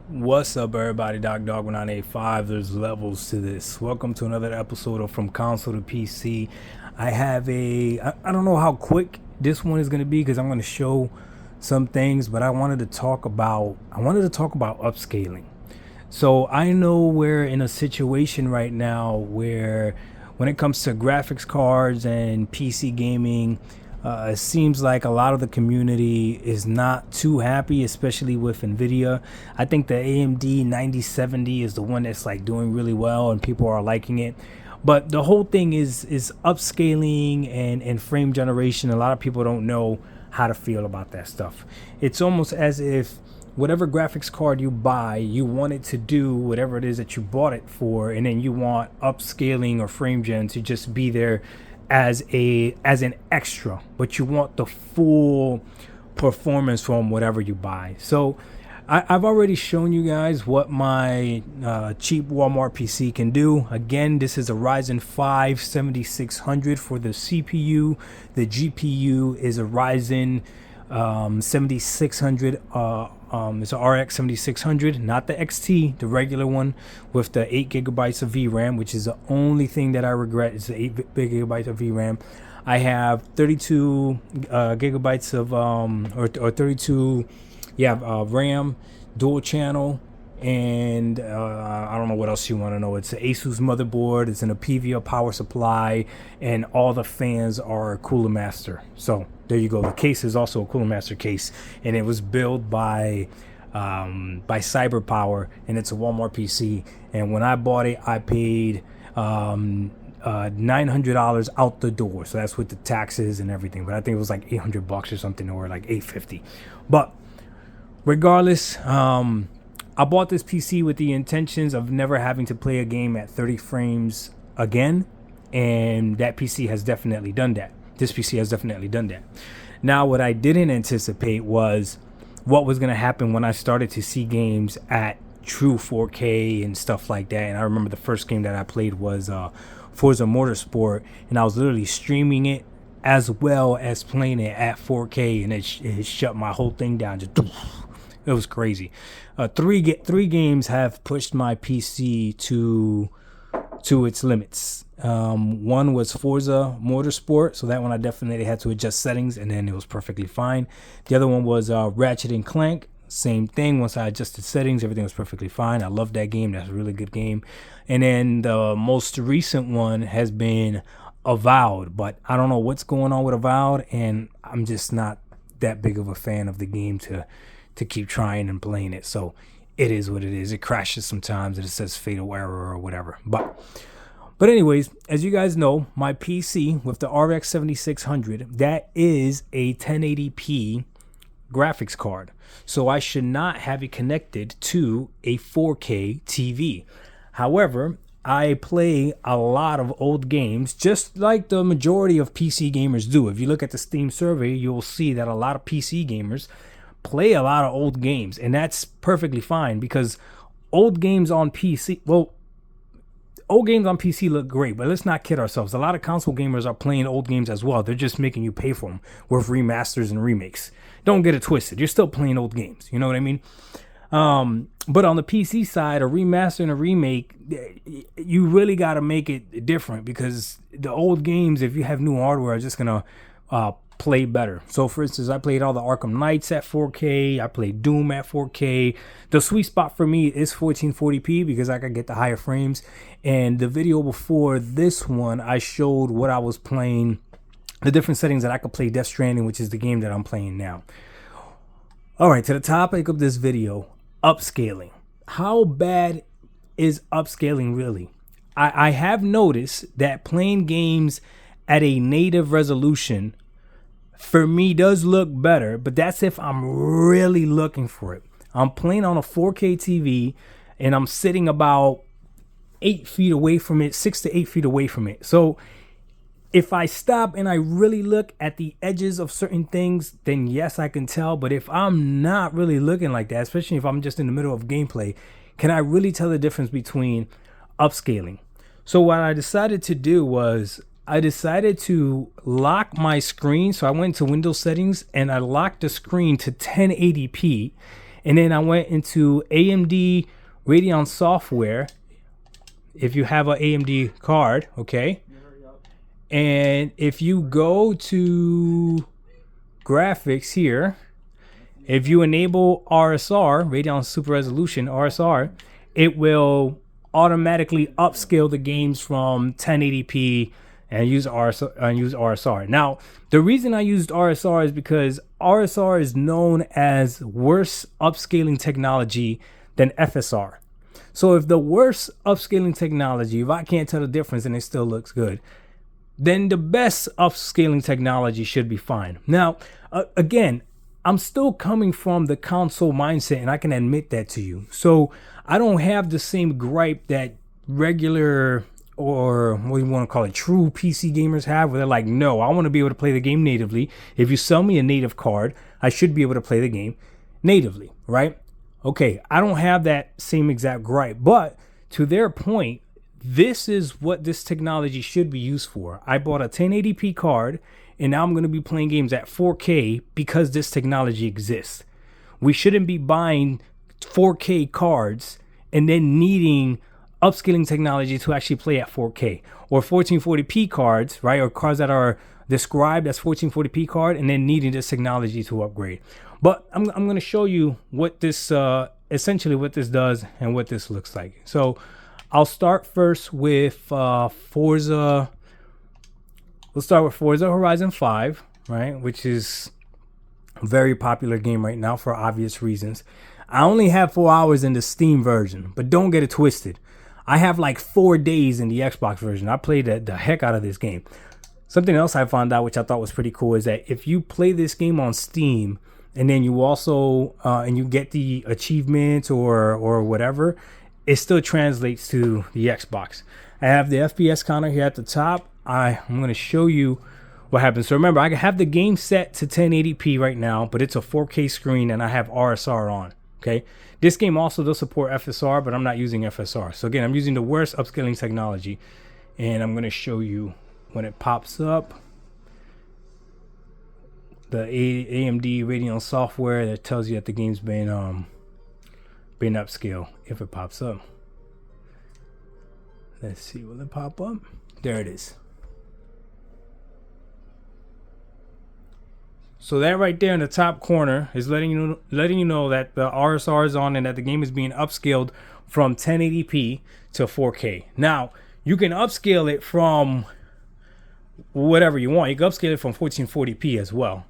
What's up, everybody? Dog 1985. There's levels to this. Welcome to another episode of From Console to PC. I have I don't know how quick this one is going to be because I'm going to show some things, but I wanted to talk about upscaling. So I know we're in a situation right now where when it comes to graphics cards and PC gaming, it seems like a lot of the community is not too happy, especially with Nvidia. I think the AMD 9070 is the one that's like doing really well and people are liking it. But the whole thing is upscaling and frame generation. A lot of people don't know how to feel about that stuff. It's almost as if whatever graphics card you buy, you want it to do whatever it is that you bought it for, and then you want upscaling or frame gen to just be there as an extra, but you want the full performance from whatever you buy. So I've already shown you guys what my cheap Walmart PC can do. Again, this is a Ryzen 5 7600 for the CPU. The GPU is a Ryzen 7600. It's a RX 7600, not the XT, the regular one with the 8 gigabytes of VRAM, which is the only thing that I regret is the 8 gigabytes of VRAM. I have 32 gigabytes of or 32 RAM, dual channel, and I don't know what else you want to know. It's an Asus motherboard. It's in a PVA power supply, and all the fans are Cooler Master. So there you go. The case is also a Cooler Master case, and it was built by CyberPower, and it's a Walmart PC. And when I bought it, I paid $900 out the door. So that's with the taxes and everything. But I think it was like $800 or something, or like $850. But regardless, I bought this PC with the intentions of never having to play a game at 30 frames again, and that PC has definitely done that. This PC has definitely done that. Now, what I didn't anticipate was what was going to happen when I started to see games at true 4K and stuff like that. And I remember the first game that I played was Forza Motorsport, and I was literally streaming it as well as playing it at 4K, and it shut my whole thing down. Just it was crazy. Three games have pushed my PC to its limits. One was Forza Motorsport, so that one I definitely had to adjust settings, and then it was perfectly fine. The other one was Ratchet and Clank. Same thing. Once I adjusted settings, everything was perfectly fine. I love that game. That's a really good game. And then the most recent one has been Avowed, but I don't know what's going on with Avowed, and I'm just not that big of a fan of the game to keep trying and playing it. So it is what it is. It crashes sometimes and it says fatal error or whatever. But anyways, as you guys know, my PC with the RX 7600, that is a 1080p graphics card. So I should not have it connected to a 4K TV. However, I play a lot of old games, just like the majority of PC gamers do. If you look at the Steam survey, you'll see that a lot of PC gamers play a lot of old games, and that's perfectly fine because old games on PC look great, but let's not kid ourselves. A lot of console gamers are playing old games as well. They're just making you pay for them with remasters and remakes. Don't get it twisted. You're still playing old games. You know what I mean? But on the PC side, a remaster and a remake, you really got to make it different because the old games, if you have new hardware, are just going to play better. So for instance, I played all the Arkham Knights at 4K. I played Doom at 4K. The sweet spot for me is 1440p because I can get the higher frames. And the video before this one, I showed what I was playing, the different settings that I could play Death Stranding, which is the game that I'm playing now. All right, to the topic of this video, upscaling. How bad is upscaling really? I have noticed that playing games at a native resolution for me does look better, but that's if I'm really looking for it. I'm playing on a 4K TV and I'm sitting about 8 feet away from it, 6 to 8 feet away from it. So if I stop and I really look at the edges of certain things, then yes, I can tell. But if I'm not really looking like that, especially if I'm just in the middle of gameplay, can I really tell the difference between upscaling? So what I decided to do was I decided to lock my screen. So I went to Windows settings and I locked the screen to 1080p. And then I went into AMD Radeon software. If you have an AMD card, okay. And if you go to graphics here, if you enable RSR, Radeon Super Resolution, RSR, it will automatically upscale the games from 1080p and use RSR. Now, the reason I used RSR is because RSR is known as worse upscaling technology than FSR. So if the worst upscaling technology, if I can't tell the difference and it still looks good, then the best upscaling technology should be fine. Now, again, I'm still coming from the console mindset, and I can admit that to you. So I don't have the same gripe that regular, or what you want to call it, true PC gamers have, where they're like, no, I want to be able to play the game natively. If you sell me a native card, I should be able to play the game natively, right? Okay, I don't have that same exact gripe, but to their point, this is what this technology should be used for. I bought a 1080p card, and now I'm going to be playing games at 4K because this technology exists. We shouldn't be buying 4K cards and then needing upscaling technology to actually play at 4K, or 1440p cards, right? Or cards that are described as 1440p card and then needing this technology to upgrade. But I'm going to show you what this, essentially what this does and what this looks like. So I'll start first with Forza. We'll start with Forza Horizon 5, right? Which is a very popular game right now for obvious reasons. I only have 4 hours in the Steam version, but don't get it twisted. I have like 4 days in the Xbox version. I played the heck out of this game. Something else I found out, which I thought was pretty cool, is that if you play this game on Steam and then you also and you get the achievements or whatever, it still translates to the Xbox. I have the FPS counter here at the top. I'm going to show you what happens. So remember, I have the game set to 1080p right now, but it's a 4K screen and I have RSR on. Okay, this game also does support FSR, but I'm not using FSR. So again, I'm using the worst upscaling technology, and I'm going to show you when it pops up the AMD Radeon software that tells you that the game's been upscaled. If it pops up, let's see, will it pop up? There it is. So that right there in the top corner is letting you know that the RSR is on and that the game is being upscaled from 1080p to 4K. Now, you can upscale it from whatever you want. You can upscale it from 1440p as well.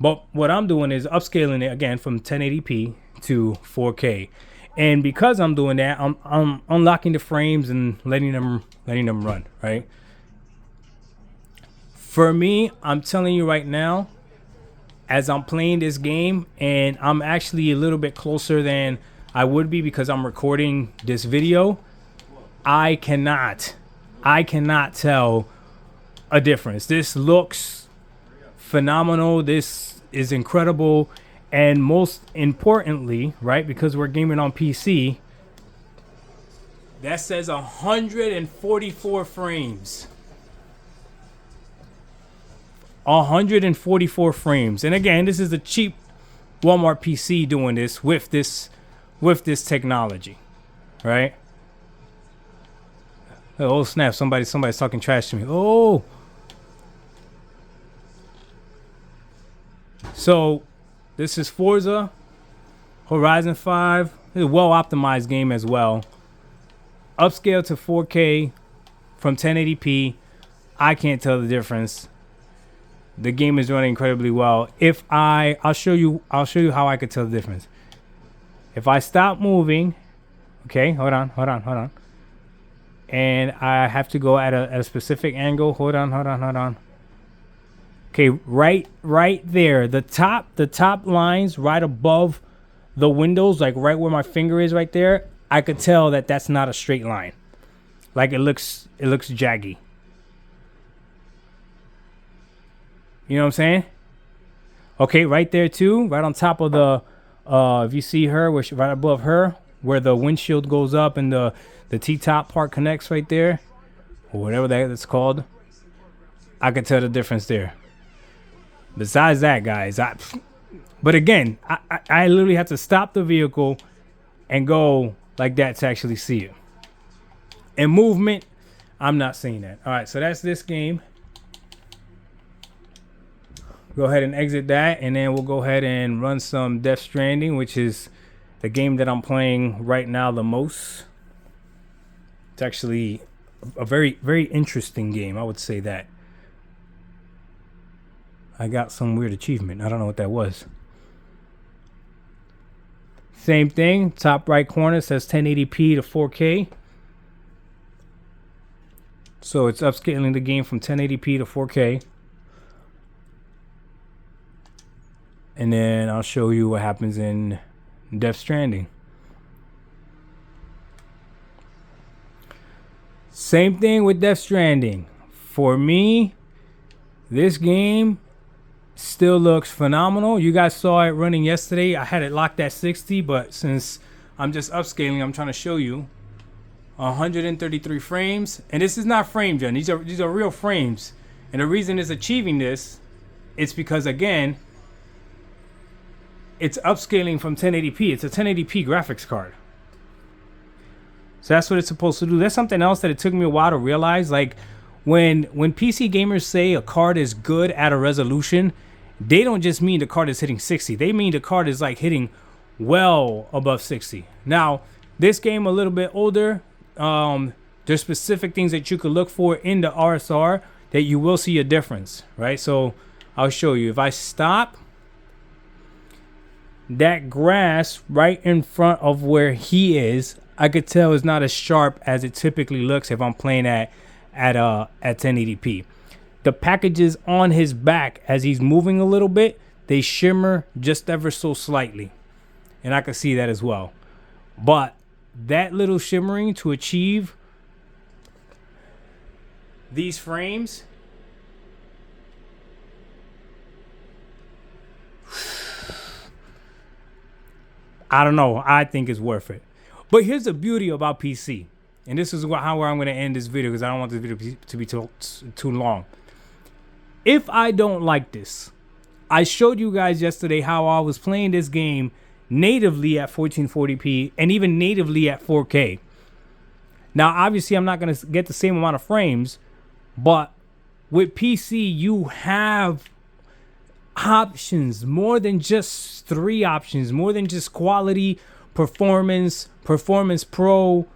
But what I'm doing is upscaling it again from 1080p to 4K. And because I'm doing that, I'm unlocking the frames and letting them run, right? For me, I'm telling you right now, as I'm playing this game, and I'm actually a little bit closer than I would be because I'm recording this video, I cannot tell a difference. This looks phenomenal. This is incredible. And most importantly, right, because we're gaming on PC, that says 144 frames. 144 frames. And again, this is a cheap Walmart PC doing this with this technology, right? Oh snap, somebody's talking trash to me. Oh. So this is Forza Horizon 5. It's a well optimized game as well. Upscale to 4K from 1080p. I can't tell the difference. The game is running incredibly well. I'll show you how I could tell the difference. If I stop moving, okay, hold on. And I have to go at a specific angle. Hold on. Okay, right there. The top lines right above the windows, like right where my finger is right there, I could tell that that's not a straight line. Like it looks jaggy. You know what I'm saying? Okay, right there too, right on top of the, if you see her, right above her, where the windshield goes up and the T-top part connects right there, or whatever that's called, I could tell the difference there. Besides that, guys, But again, I literally had to stop the vehicle and go like that to actually see it. And movement, I'm not seeing that. All right, so that's this game. Go ahead and exit that, and then we'll go ahead and run some Death Stranding, which is the game that I'm playing right now the most. It's actually a very, very interesting game, I would say that. I got some weird achievement. I don't know what that was. Same thing, top right corner says 1080p to 4K. So it's upscaling the game from 1080p to 4K. And then I'll show you what happens in Death Stranding. Same thing with Death Stranding. For me, this game still looks phenomenal. You guys saw it running yesterday. I had it locked at 60, but since I'm just upscaling, I'm trying to show you 133 frames. And this is not frame gen. These are real frames. And the reason it's achieving this, it's because again, it's upscaling from 1080p. It's a 1080p graphics card. So that's what it's supposed to do. That's something else that it took me a while to realize. Like when PC gamers say a card is good at a resolution, they don't just mean the card is hitting 60. They mean the card is like hitting well above 60. Now, this game a little bit older. There's specific things that you could look for in the RSR that you will see a difference, right? So I'll show you. If I stop, that grass right in front of where he is, I could tell is not as sharp as it typically looks if I'm playing at 1080p. The packages on his back as he's moving a little bit, they shimmer just ever so slightly. And I can see that as well. But that little shimmering to achieve these frames, I don't know. I think it's worth it. But here's the beauty about how I'm going to end this video because I don't want this video to be too long. If I don't like this, I showed you guys yesterday how I was playing this game natively at 1440p and even natively at 4K. Now, obviously, I'm not going to get the same amount of frames, but with PC, you have options, more than just 3 options, more than just quality, performance pro.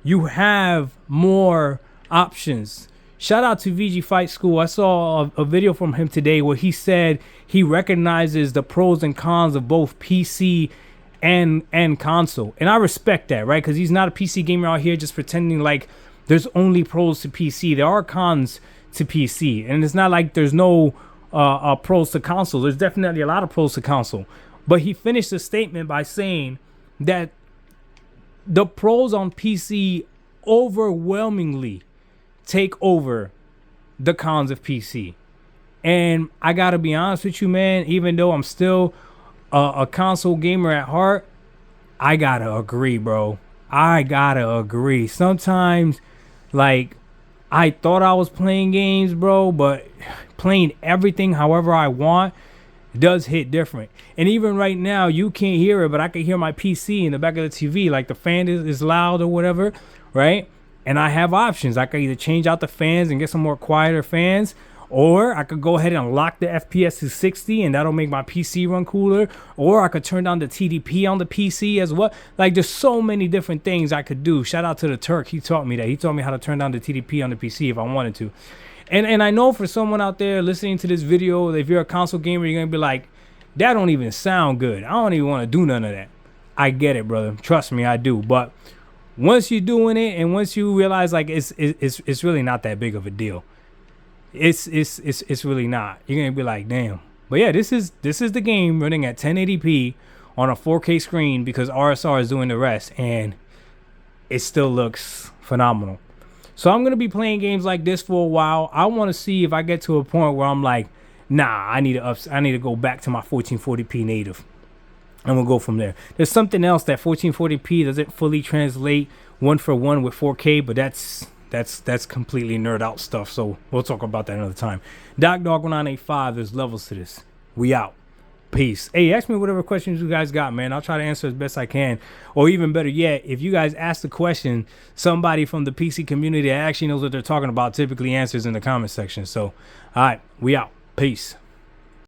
You have more options. Shout out to VG Fight School. I saw a video from him today where he said he recognizes the pros and cons of both PC and console, and I respect that, right? Because he's not a PC gamer out here just pretending like there's only pros to PC. There are cons to PC, and it's not like there's no pros to console. There's definitely a lot of pros to console. But he finished the statement by saying that the pros on PC overwhelmingly take over the cons of PC. And I gotta be honest with you, man, even though I'm still a console gamer at heart, I gotta agree, bro. I gotta agree. Sometimes, like, I thought I was playing games, bro, but playing everything however I want does hit different. And even right now, you can't hear it, but I can hear my PC in the back of the TV. Like the fan is loud or whatever, right? And I have options. I could either change out the fans and get some more quieter fans, or I could go ahead and lock the FPS to 60 and that'll make my PC run cooler. Or I could turn down the TDP on the PC as well. Like there's so many different things I could do. Shout out to the Turk. He taught me that. He taught me how to turn down the TDP on the PC if I wanted to. And I know for someone out there listening to this video, if you're a console gamer, you're going to be like, that don't even sound good. I don't even want to do none of that. I get it, brother. Trust me, I do. But once you're doing it and once you realize like it's really not that big of a deal. It's really not. You're going to be like, damn. But yeah, this is the game running at 1080p on a 4K screen because RSR is doing the rest and it still looks phenomenal. So I'm going to be playing games like this for a while. I want to see if I get to a point where I'm like, nah, I need to go back to my 1440p native. And we'll go from there. There's something else that 1440p doesn't fully translate one for one with 4K, but that's completely nerd out stuff. So we'll talk about that another time. Dog 1985, there's levels to this. We out. Peace. Hey, ask me whatever questions you guys got, man. I'll try to answer as best I can. Or even better yet, if you guys ask the question, somebody from the PC community that actually knows what they're talking about typically answers in the comment section. So, all right, we out. Peace.